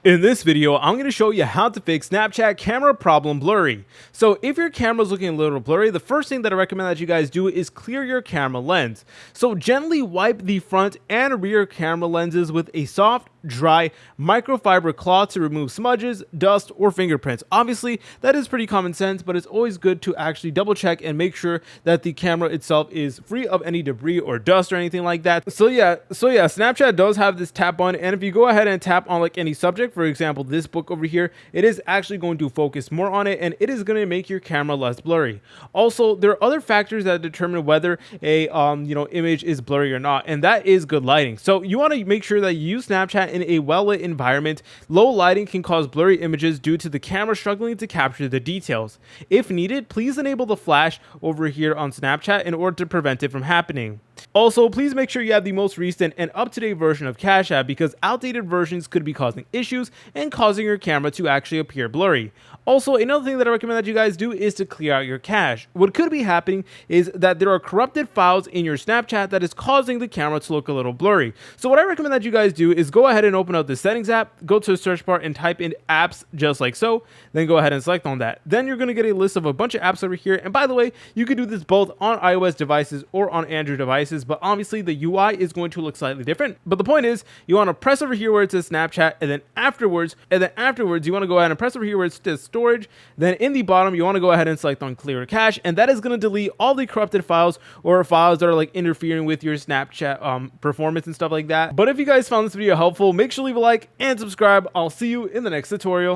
In this video, I'm going to show you how to fix Snapchat camera problem blurry. So if your camera is looking a little blurry, the first thing that I recommend that you guys do is clear your camera lens. So gently wipe the front and rear camera lenses with a soft, dry microfiber cloth to remove smudges, dust, or fingerprints. Obviously, that is pretty common sense, but it's always good to actually double check and make sure that the camera itself is free of any debris or dust or anything like that. So yeah, Snapchat does have this tap button, and if you go ahead and tap on like any subject, for example, this book over here, it is actually going to focus more on it, and it is going to make your camera less blurry. Also, there are other factors that determine whether a image is blurry or not, and that is good lighting. So you want to make sure that you use Snapchat in a well-lit environment. Low lighting can cause blurry images due to the camera struggling to capture the details. If needed, please enable the flash over here on Snapchat in order to prevent it from happening. Also, please make sure you have the most recent and up-to-date version of Cash App, because outdated versions could be causing issues and causing your camera to actually appear blurry. Also, another thing that I recommend that you guys do is to clear out your cache. What could be happening is that there are corrupted files in your Snapchat that is causing the camera to look a little blurry. So what I recommend that you guys do is go ahead and open up the settings app, go to the search bar and type in apps just like so, then go ahead and select on that. Then you're going to get a list of a bunch of apps over here, and by the way, you can do this both on iOS devices or on Android devices, but obviously the UI is going to look slightly different. But the point is, you want to press over here where it says Snapchat, and then afterwards you want to go ahead and press over here where it says storage. Then in the bottom, you want to go ahead and select on clear cache, and that is going to delete all the corrupted files or files that are like interfering with your Snapchat performance and stuff like that. But if you guys found this video helpful, make sure to leave a like and subscribe. I'll see you in the next tutorial.